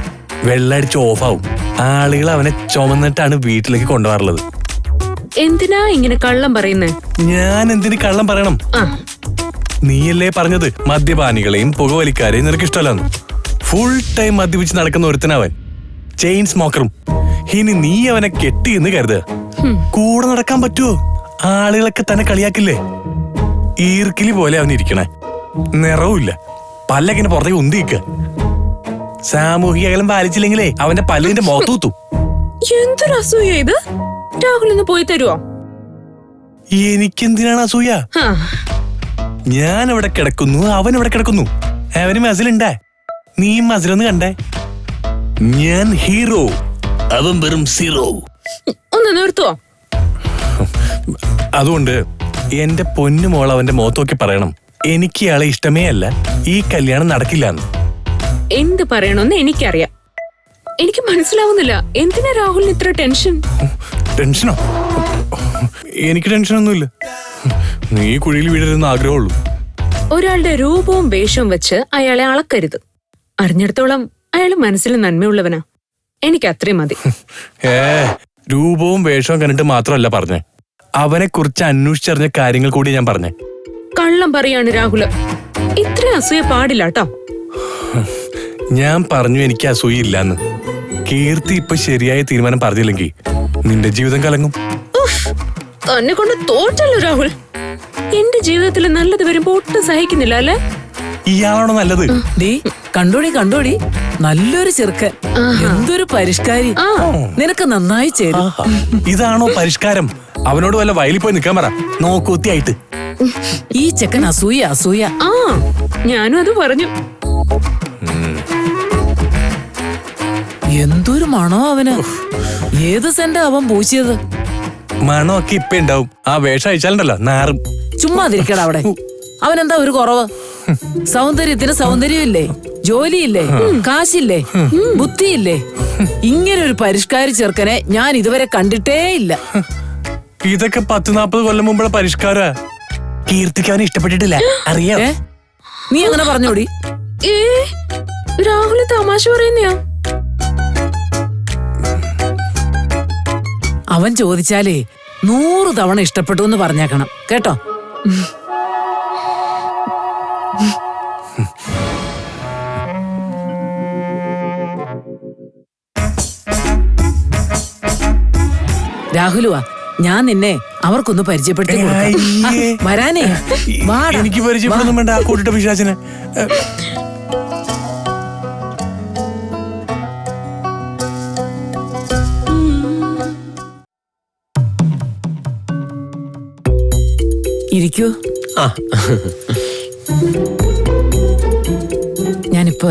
വെള്ളടിച്ച് ഓഫാവും. ആളുകൾ അവനെ ചുമന്നിട്ടാണ് വീട്ടിലേക്ക് കൊണ്ടുപോകാറുള്ളത്. എന്തിനാ ഇങ്ങനെ കള്ളം പറയുന്നേ? ഞാൻ എന്തിന് കള്ളം പറയണം? നീയല്ലേ പറഞ്ഞത് മദ്യപാനികളെയും പുകവലിക്കാരെയും നിനക്ക് ഇഷ്ടമല്ലെന്ന്. ഫുൾ ടൈം മദ്യപിച്ച് നടക്കുന്ന ഒരുത്തനവൻ, ചെയിൻ സ്മോക്കറും. ഇനി നീ അവനെ കെട്ടി എന്ന് കരുതുക. കൂടെ നടക്കാൻ പറ്റുമോ? ആളുകളൊക്കെ തന്നെ കളിയാക്കില്ലേ? ഈർക്കിലി പോലെ അവൻ ഇരിക്കണേ. നിറവുമില്ല, പല്ലൊക്കെ പുറത്തേക്ക് ഉന്തിക്കുക. സാമൂഹിക അകലം പാലിച്ചില്ലെങ്കിലേ അവന്റെ പല്ലിന്റെ മുഖത്തൂത്തും. എന്തൊരു അസൂയ ഇത്! രാഹുൽ ഒന്ന് പോയി തരുവോ? എനിക്കെന്തിനാണ് അസൂയ? ഞാൻ ഇവിടെ കിടക്കുന്നു, അവൻ ഇവിടെ കിടക്കുന്നു. അവന് മസിലുണ്ടേ, നീ മസിലൊന്ന് കണ്ടേ. ഞാൻ ഹീറോ, അവൻ വെറും സീറോ. ഒന്ന് നിർത്തുവോ? അതുകൊണ്ട് എന്റെ പൊന്നു മോൾ അവന്റെ മുഖത്തോക്കി പറയണം, എനിക്ക് ഇയാളെ ഇഷ്ടമേ അല്ല, ഈ കല്യാണം നടക്കില്ല എന്ന്. എന്ത് പറയണമെന്ന് എനിക്കറിയാം. എനിക്ക് മനസ്സിലാവുന്നില്ല, എന്തിനാ രാഹുലിന് ഇത്ര ടെൻഷൻ? ടെൻഷനോ? എനിക്ക് ടെൻഷനൊന്നുമില്ല. നീ കുഴിയിൽ വീഴരുതെന്ന് ആഗ്രഹമുള്ളൂ. ഒരാളുടെ രൂപവും വേഷവും വെച്ച് അയാളെ അളക്കരുത്. അറിഞ്ഞിടത്തോളം അയാൾ മനസ്സിൽ നന്മയുള്ളവനാ. എനിക്ക് അത്രയും മതി. രൂപവും വേഷവും കണ്ടിട്ട് മാത്രമല്ല പറഞ്ഞേ, അവനെ കുറിച്ച് അന്വേഷിച്ചറിഞ്ഞ കാര്യങ്ങൾ കൂടി ഞാൻ പറഞ്ഞേ. കള്ളം പറയാണ് രാഹുല്. ഇത്ര അസൂയ പാടില്ല കേട്ടോ. ഞാൻ പറഞ്ഞു എനിക്ക് അസൂയില്ലാന്ന്. കീർത്തി ഇപ്പൊ ശരിയായ തീരുമാനം പറഞ്ഞില്ലെങ്കിൽ നിന്റെ ജീവിതം കലങ്ങും. തന്നെ കൊണ്ട് തോറ്റല്ലോ രാഹുൽ. എന്റെ ജീവിതത്തിൽ നല്ലത് വരുമ്പോ ഒട്ടും സഹിക്കുന്നില്ല അല്ലേ? ഇയാളാണോ നല്ലത്? കണ്ടോടി, നല്ലൊരു ചെറുക്കൻ, എന്തൊരു പരിഷ്കാരി. നിനക്ക് നന്നായി ചേരും. ഇതാണോ പരിഷ്കാരം? അവനോട് വല്ല വയലിൽ പോയി നിൽക്കാൻ പറ, നോക്കൂത്തിയായിട്ട്. ഈ ചെക്കൻ അസൂയ. ഞാനും അത് പറഞ്ഞു. എന്തൊരു മണോ അവന്. ഏത് സെന്റാ അവൻ പൂശിയത്? മണമൊക്കെ ഇപ്പൊ ഉണ്ടാവും. ആ വേഷം അയച്ചാലുണ്ടല്ലോ നാറും. ചുമ്മാതിരിക്കടാ അവിടെ. അവനെന്താ ഒരു കുറവ്? സൗന്ദര്യത്തിന് സൗന്ദര്യമില്ലേ, ജോലിയില്ലേ, കാശില്ലേ, ബുദ്ധിയില്ലേ? ഇങ്ങനെ ഒരു പരിഷ്കാരി ചെറുക്കനെ ഞാൻ ഇതുവരെ കണ്ടിട്ടേ ഇല്ല. ഇതൊക്കെ 10-40 കൊല്ലം മുമ്പുള്ള പരിഷ്കാര. കീർത്തിക്ക് അവനെ ഇഷ്ടപ്പെട്ടിട്ടില്ല, അറിയാം. നീ അങ്ങനെ പറഞ്ഞോടി. രാഹുല് തമാശ പറയുന്നയാ. അവൻ ചോദിച്ചാലേ 100 തവണ ഇഷ്ടപ്പെട്ടു എന്ന് പറഞ്ഞേക്കണം കേട്ടോ. രാഹുലുവാ, ഞാൻ നിന്നെ അവർക്കൊന്ന് പരിചയപ്പെടുത്തി കൊടുക്കാം. വരാനേ. എനിക്ക് പരിചയപ്പെടുന്നു വേണ്ട, കൂട്ടിട്ട പിശാചിനെ. ഇരിക്കൂ. ഞാനിപ്പോ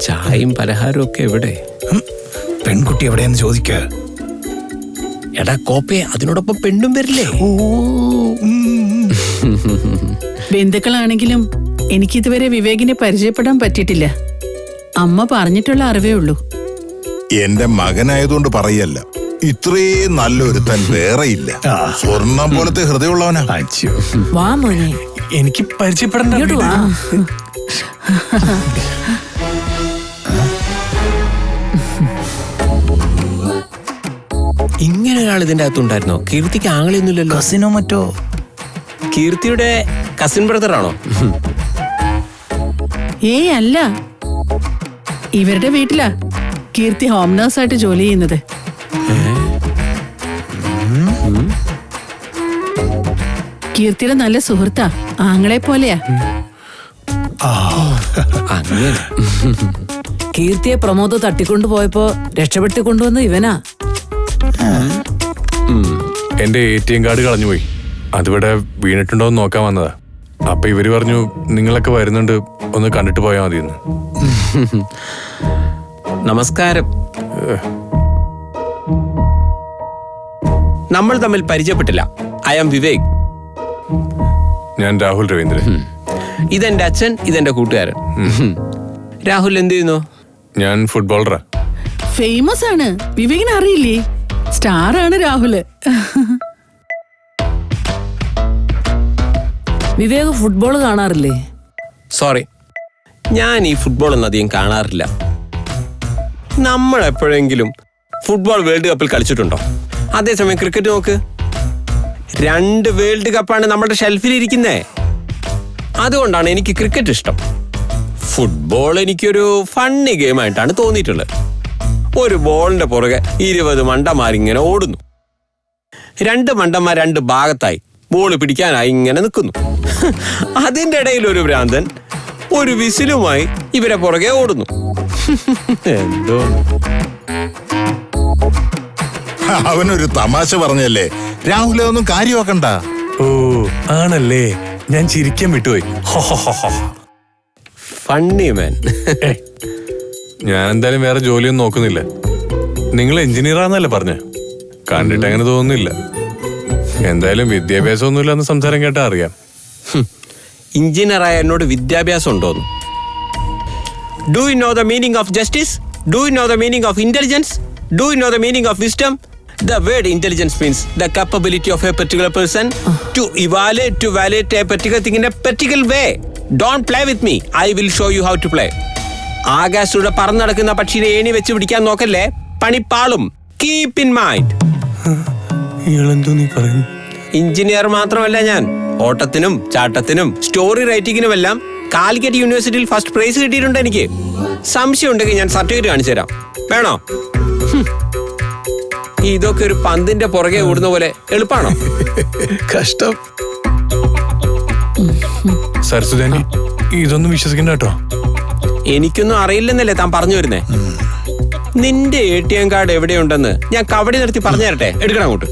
ചായയും പലഹാരവും ഒക്കെ എവിടെ? പെൺകുട്ടി എവിടെയെന്ന് ചോദിക്ക. എടാ കോപ്പേ, അതിനോടൊപ്പം പെണ്ണും വരില്ലേ? ബന്ധുക്കളാണെങ്കിലും എനിക്കിതുവരെ വിവേകിനെ പരിചയപ്പെടാൻ പറ്റിയിട്ടില്ല. അമ്മ പറഞ്ഞിട്ടുള്ള അറിവേ ഉള്ളൂ. എന്റെ മകനായതുകൊണ്ട് പറയല്ല, ഇത്രയും നല്ലൊരുത്തൻ വേറെ ഇല്ല. സ്വർണം പോലത്തെ ഹൃദയമുള്ളവനാ. വാ മോനെ, എനിക്ക് പരിചയപ്പെടേണ്ട. ഇങ്ങോട്ട് വാ. ഇങ്ങനെ ഒരാൾ ഇതിന്റെ അകത്തുണ്ടായിരുന്നോ? കീർത്തിക്ക് ആങ്ങളൊന്നുമില്ലല്ലോ. കസിനോ മറ്റോ? കീർത്തിയുടെ കസിൻ ബ്രദർ ആണോ? ഏയ് അല്ല, ഇവരുടെ വീട്ടിലാ കീർത്തി ഹോം നേഴ്സായിട്ട് ജോലി ചെയ്യുന്നത്. കീർത്തിയുടെ നല്ല സുഹൃത്താ, ആങ്ങളെ പോലെയാ. അങ്ങനെ കീർത്തിയെ പ്രമോദ് തട്ടിക്കൊണ്ടു പോയപ്പോ രക്ഷപ്പെടുത്തി കൊണ്ടുവന്ന ഇവനാ. എന്റെ ATM കാർഡ് കളഞ്ഞുപോയി. അതിവിടെ വീണിട്ടുണ്ടോ എന്ന് നോക്കാൻ വന്നതാ. അപ്പൊ ഇവര് പറഞ്ഞു നിങ്ങളൊക്കെ വരുന്നുണ്ട്, ഒന്ന് കണ്ടിട്ട് പോയാൽ മതിയെന്ന്. നമസ്കാരം. നമ്മൾ തമ്മിൽ പരിചയപ്പെട്ടില്ല. I am Vivek. ഞാൻ രാഹുൽ രവീന്ദ്രൻ. ഇതെന്റെ അച്ഛൻ, ഇതെന്റെ കൂട്ടുകാരൻ. രാഹുൽ എന്ത് ചെയ്യുന്നു? ഞാൻ ഫുട്ബോളറാ. ഫേമസ് ആണ്, വിവേകിനെ അറിയില്ലേ? സ്റ്റാർ ആണ് രാഹുല്. വിവേക് ഫുട്ബോൾ കാണാറില്ലേ? സോറി, ഞാൻ ഈ ഫുട്ബോൾ ഒന്നും അധികം കാണാറില്ല. നമ്മൾ എപ്പോഴെങ്കിലും ഫുട്ബോൾ വേൾഡ് കപ്പിൽ കളിച്ചിട്ടുണ്ടോ? അതേസമയം ക്രിക്കറ്റ് നോക്ക്, 2 വേൾഡ് കപ്പാണ് നമ്മുടെ ഷെൽഫിൽ ഇരിക്കുന്നേ. അതുകൊണ്ടാണ് എനിക്ക് ക്രിക്കറ്റ് ഇഷ്ടം. ഫുട്ബോൾ എനിക്കൊരു ഫണ്ണി ഗെയിമായിട്ടാണ് തോന്നിയിട്ടുള്ളത്. ഒരു ബോളിന്റെ പുറകെ 20 മണ്ടന്മാരിങ്ങനെ ഓടുന്നു. 2 മണ്ടന്മാർ 2 ഭാഗത്തായി ബോൾ പിടിക്കാനായി ഇങ്ങനെ നിൽക്കുന്നു. അതിന്റെ ഇടയിൽ ഒരു ഭ്രാന്തൻ ഒരു വിസിലുമായി ഇവരെ പുറകെ ഓടുന്നു. എന്തോ അവനൊരു തമാശ പറഞ്ഞല്ലേ രാഹുൽ, ഒന്നും കാര്യമാക്കണ്ട. ഓ ആണല്ലേ, ഞാൻ ചിരിക്കാൻ വിട്ടുപോയി. ഫണ്ണി മാൻ. ഞാൻ എന്തായാലും വേറെ ജോലിയൊന്നും നോക്കുന്നില്ല. നിങ്ങൾ എഞ്ചിനീയറാന്നല്ലേ പറഞ്ഞ? കണ്ടിട്ട് അങ്ങനെ തോന്നുന്നില്ല. എന്തായാലും വിദ്യാഭ്യാസമൊന്നുമില്ല എന്ന് സംസാരം കേട്ടാ അറിയാം. എഞ്ചിനീയറായ എന്നോട് വിദ്യാഭ്യാസം ഉണ്ടോന്ന്? Do you know the meaning of justice? Do you know the meaning of intelligence? Do you know the meaning of wisdom? The word intelligence means the capability of a particular person to evaluate, to validate a particular thing in a particular way. Don't play with me. I will show you how to play. ആകാശത്തൂടെ പറന്നു നടക്കുന്ന പക്ഷിയെ ഏണി വെച്ച് പിടിക്കാൻ നോക്കല്ലേ, പണിപ്പാളും. Keep in mind. Engineer മാത്രമല്ല ഞാൻ, ഓട്ടത്തിനും ചാട്ടത്തിനും സ്റ്റോറി റൈറ്റിങ്ങിനുമെല്ലാം കാലിക്കറ്റ് യൂണിവേഴ്സിറ്റിയിൽ ഫസ്റ്റ് പ്രൈസ് കിട്ടിയിട്ടുണ്ട് എനിക്ക്. സംശയം ഉണ്ടെങ്കിൽ ഞാൻ സർട്ടിഫിക്കറ്റ് കാണിച്ചു തരാം. വേണോ? ഇതൊക്കെ ഒരു പന്തിന്റെ പുറകെ ഓടുന്ന പോലെ എളുപ്പാണോ? കഷ്ടം. സരസ്വതി, ഇതൊന്നും വിശ്വസിക്കണ്ട കേട്ടോ. എനിക്കൊന്നും അറിയില്ലെന്നല്ലേ താൻ പറഞ്ഞു വരുന്നേ? നിന്റെ ATM കാർഡ് എവിടെയുണ്ടെന്ന് ഞാൻ കവടി നിർത്തി പറഞ്ഞു തരട്ടെ? എടുക്കണം അങ്ങോട്ട്.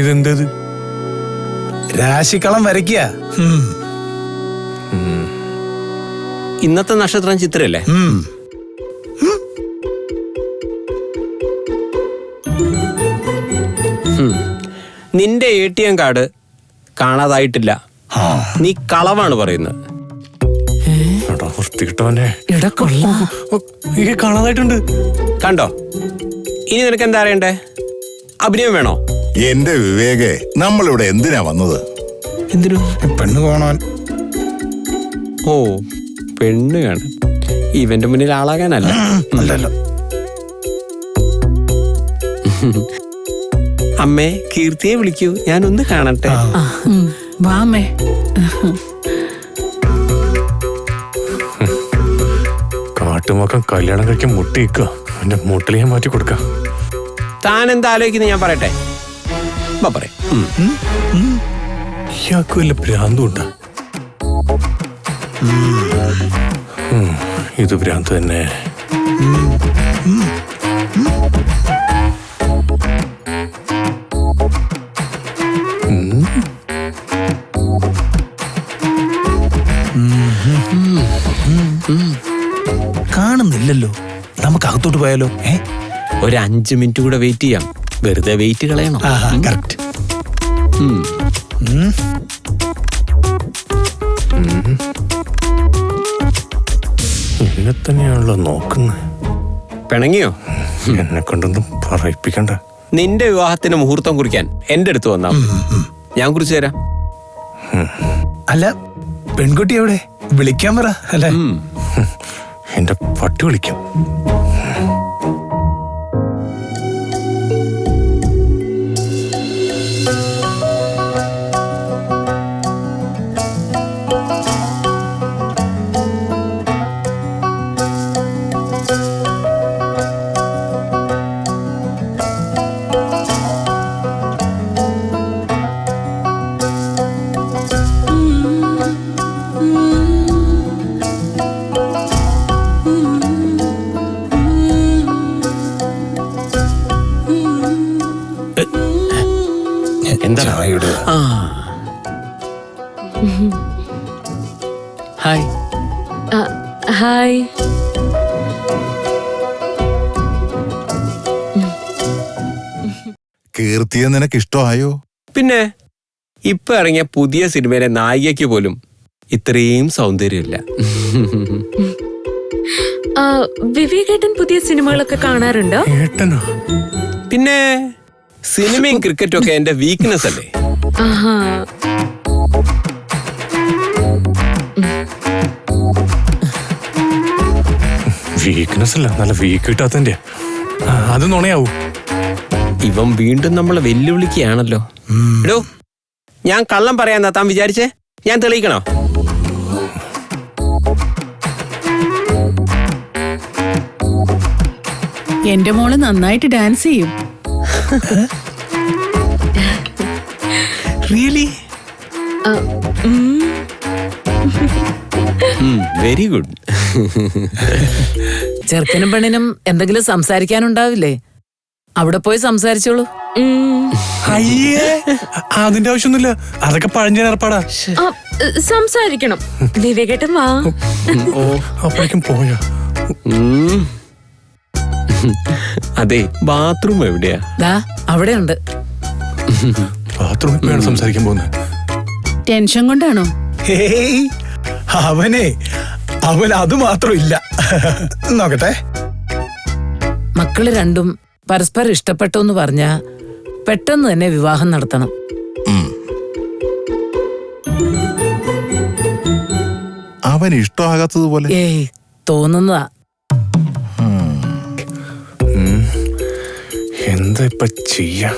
ഇതെന്തത്? രാശിക്കളം വരയ്ക്കുക. ഇന്നത്തെ നക്ഷത്രം ചിത്രല്ലേ? നിന്റെ ATM കാർഡ് കാണാതായിട്ടില്ല. നീ കളവാണ് പറയുന്നത്. കാണാതായിട്ടുണ്ട്. കണ്ടോ? ഇനി നിനക്ക് എന്താ അറിയണ്ടേ? അഭിനയം വേണോ? എന്റെ വിവേകെ, നമ്മളിവിടെ എന്തിനാ വന്നത്? എന്തിനു? പെണ്ണ് കാണാൻ. ഓ, പെണ്ണ് കാണാൻ. ഇവന്റെ മുന്നിൽ ആളാകാനല്ല. അല്ലല്ലോ. അമ്മേ, കീർത്തിയെ വിളിക്കൂ, ഞാനൊന്ന് കാണട്ടെ. വാമേ. കാട്ടുമക്കം കല്യാണം കഴിക്കാൻ മുട്ടിക്കുക. എന്റെ മുട്ടിൽ ഞാൻ മാറ്റി കൊടുക്കാം. താൻ എന്താ ആലോചിക്കുന്നത് ഞാൻ പറയട്ടെ? പറയാം. ഇയാൾക്ക് വല്ല ഭ്രാന്തുണ്ടാ? ഇത് ഭ്രാന്ത് തന്നെ. കാണുന്നില്ലല്ലോ. നമുക്ക് അകത്തോട്ട് പോയാലോ? ഒരു 5 മിനിറ്റ് കൂടെ വെയിറ്റ് ചെയ്യാം. വെറുതെ വെയിറ്റ് കളയണം. കറക്റ്റ്. എന്നെ തന്നെയാണല്ലോ നോക്കുന്നത്. പിണങ്ങിയോ? എന്നെ കൊണ്ടൊന്നും പറയിപ്പിക്കണ്ട. നിന്റെ വിവാഹത്തിന് മുഹൂർത്തം കുറിക്കാൻ എന്റെ അടുത്ത് വന്നാ ഞാൻ കുറിച്ചു തരാം. അല്ല, പെൺകുട്ടി എവിടെ? വിളിക്കാൻ പറ. അല്ലെ, എന്റെ പട്ടി വിളിക്കും. എന്താ? ഹായ്. ഹായ്. കീർത്തിയെ നിനക്ക് ഇഷ്ടമായോ? പിന്നെ ഇപ്പൊ ഇറങ്ങിയ പുതിയ സിനിമയിലെ നായികയ്ക്ക് പോലും ഇത്രയും സൗന്ദര്യമില്ല. വിവേകേട്ടൻ പുതിയ സിനിമകളൊക്കെ കാണാറുണ്ടോ? പിന്നെ സിനിമയും ക്രിക്കറ്റും ഒക്കെ എന്റെ വീക്ക്നെസ് അല്ലേ? വീക്ക്നെസ് അല്ല, നല്ല വീക്ക് കിട്ടാത്തന്റെ. അത് നുണയാവൂ. ഇവൻ വീണ്ടും നമ്മളെ വെല്ലുവിളിക്കുകയാണല്ലോ. എടോ, ഞാൻ കള്ളം പറയാന്നാ താൻ വിചാരിച്ചേ? ഞാൻ തെളിയിക്കണോ? എന്റെ മോള് നന്നായിട്ട് ഡാൻസ് ചെയ്യും. റിയലി? Very good. ചെറുക്കനും പെണ്ണിനും എന്തെങ്കിലും സംസാരിക്കാനുണ്ടാവില്ലേ? അവിടെ പോയി സംസാരിച്ചോളൂ. അയ്യേ, അതിന്റെ ആവശ്യമൊന്നുമില്ല. അതൊക്കെ പഴഞ്ചൻ ഏർപ്പാടാ. സംസാരിക്കണം. വിവേകേട്ടൻ വാ. അപ്പോഴേക്കും പോയോ? അതെ, ബാത്റൂം എവിടെയാ? അവിടെ ഉണ്ട്. ബാത്റൂമിൽ വേണം സംസാരിക്കാൻ പോകുന്നത്. ടെൻഷൻ കൊണ്ടാണോ? അവൻ അത് മാത്രം ഇല്ല. നോക്കട്ടെ. മക്കള് രണ്ടും പരസ്പരം ഇഷ്ടപ്പെട്ടു എന്ന് പറഞ്ഞാ പെട്ടെന്ന് തന്നെ വിവാഹം നടത്തണം. അവൻ ഇഷ്ടമാകാത്തതുപോലെ തോന്നുന്നതാ. എന്താ ഇപ്പൊ ചെയ്യാ?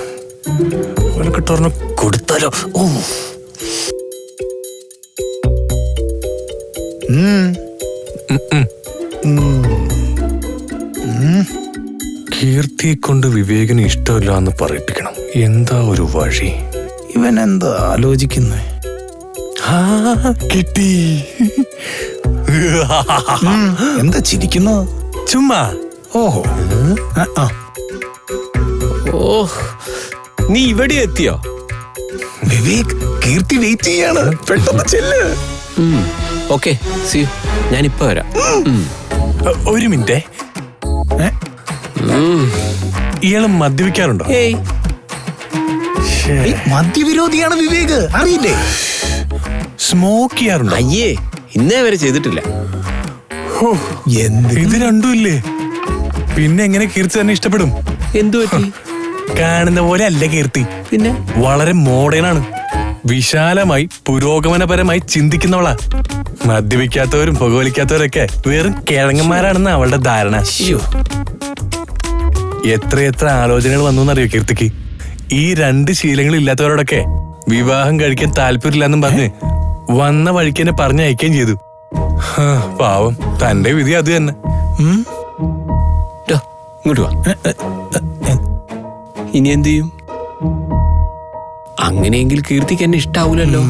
കിട്ടോർന്ന് കൊടുത്താലോ? കീർത്തിയെ കൊണ്ട് വിവേകിന് ഇഷ്ടമില്ല എന്ന് പറയിപ്പിക്കണം. എന്താ ഒരു വഴി? ഇവൻ എന്താ ആലോചിക്കുന്നേ? കിട്ടി. എന്താ ചിരിക്കുന്നു? ചുമ്മാ. ഓഹോ. നീ ഇവിടെ എത്തിയോ? വിവേക്, കീർത്തി വെയിറ്റ് ചെയ്യാണ്. പെട്ടെന്ന് ചെല്ല്. Okay, see you. ഞാനിപ്പോ വരാം. ഒരു മിനിറ്റ്. ഇയാള് മദ്യപിക്കാറുണ്ടോ? മദ്യവിരോധിയാണ് വിവേക്, അറിയില്ലേ? സ്മോക്ക് ചെയ്യാറുണ്ടോ? അയ്യേ, ഇന്നേ വരെ ചെയ്തിട്ടില്ല. ഇത് രണ്ടും ഇല്ലേ? പിന്നെ എങ്ങനെ കീർത്തി തന്നെ ഇഷ്ടപ്പെടും? എന്തു പറ്റി? കാണുന്ന പോലെ അല്ല കീർത്തി. പിന്നെ വളരെ മോഡേൺ ആണ്. വിശാലമായി പുരോഗമനപരമായി ചിന്തിക്കുന്നവളാ. മദ്യപിക്കാത്തവരും പുകവലിക്കാത്തവരൊക്കെ വെറും കിഴങ്ങന്മാരാണെന്ന് അവളുടെ ധാരണ. എത്രയെത്ര ആലോചനകൾ വന്നറിയോ കീർത്തിക്ക്? ഈ 2 ശീലങ്ങൾ ഇല്ലാത്തവരോടൊക്കെ വിവാഹം കഴിക്കാൻ താല്പര്യമില്ലെന്നും പറഞ്ഞ് വന്ന വഴിക്ക് തന്നെ പറഞ്ഞയക്കുകയും ചെയ്തു. പാവം, തന്റെ വിധി അത് തന്നെ. ഇങ്ങോട്ട് വാ. ഇനി എന്ത് ചെയ്യും? അങ്ങനെയെങ്കിൽ കീർത്തിക്ക് എന്നെ ഇഷ്ടാവൂലല്ലോ.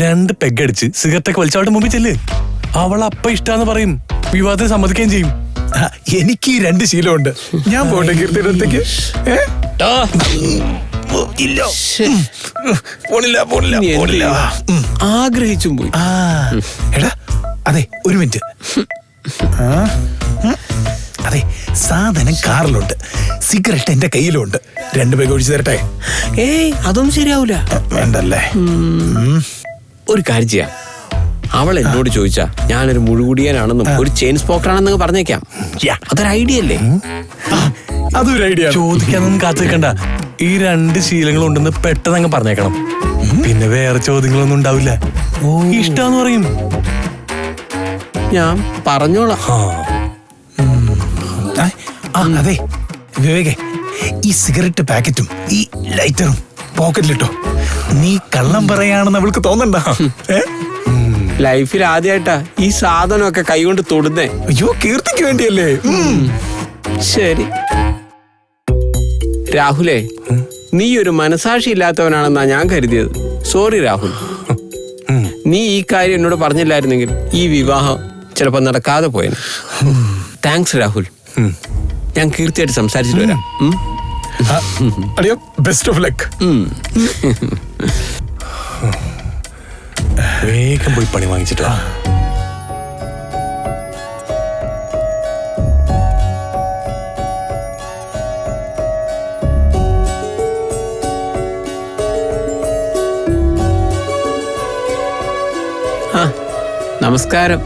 2 പെഗടിച്ച് സിഗരറ്റൊക്കെ വലിച്ചവളുടെ മുമ്പിൽ ചെല്ല്. അവൾ അപ്പ ഇഷ്ടാന്ന് പറയും. വിവാഹത്തിന് സമ്മതിക്കുകയും ചെയ്യും. എനിക്ക് ഈ 2 ശീലമുണ്ട്. ഞാൻ പോട്ടെ കീർത്തിയുടെ അടുത്തേക്ക്. ആഗ്രഹിച്ചും പോയി. എടാ, അതെ, ഒരു മിനിറ്റ്. അതെ, സാധനം കാറിലുണ്ട്, സിഗരറ്റ് എന്റെ കയ്യിലുണ്ട്. 2 പേഗ് ഒഴിച്ചു തരട്ടെ? ഏയ് അതൊന്നും ശരിയാവൂല. വേണ്ടല്ലേ? ഒരു കാര്യം ചെയ്യാം, അവൾ എന്നോട് ചോദിച്ചാ ഞാനൊരു മുഴുകുടിയനാണെന്നും ഒരു ചെയിൻ സ്പോക്കറാണെന്നൊക്കെ പറഞ്ഞേക്കാം. അതൊരു ഐഡിയ അല്ലേ? അതൊരു ഐഡിയ. ചോദിക്കാനൊന്നും കാത്തു വെക്കണ്ട. ഈ 2 ശീലങ്ങളുണ്ടെന്ന് പെട്ടെന്ന് അങ്ങ് പറഞ്ഞേക്കണം. പിന്നെ വേറെ ചോദ്യങ്ങളൊന്നും ഉണ്ടാവില്ല. ഇഷ്ടാന്ന് പറയും. ഞാൻ പറഞ്ഞോളാം. അതെ വിവേകെ, ഈ സിഗരറ്റ് പാക്കറ്റും ഈ ലൈറ്ററും പോക്കറ്റിലിട്ടോ. നീ കള്ളം പറയാണെന്ന് അവൾക്ക് തോന്നണ്ട. ലൈഫിൽ ആദ്യമായിട്ടാ ഈ സാധനമൊക്കെ കൈകൊണ്ട് തൊടുന്നേ. അയ്യോ, കീർത്തിക്ക് വേണ്ടിയല്ലേ? ശരി രാഹുലേ, നീ ഒരു മനസാക്ഷി ഇല്ലാത്തവനാണെന്നാ ഞാൻ കരുതിയത്. സോറി രാഹുൽ. നീ ഈ കാര്യം എന്നോട് പറഞ്ഞില്ലായിരുന്നെങ്കിൽ ഈ വിവാഹം ചിലപ്പോ നടക്കാതെ പോയേനെ. താങ്ക്സ് രാഹുൽ. ഞാൻ കീർത്തിയായിട്ട് സംസാരിച്ചിട്ട് വരാം. Best of luck. വേഗം പോയി പണി വാങ്ങിച്ചിട്ട് വാ. നമസ്കാരം.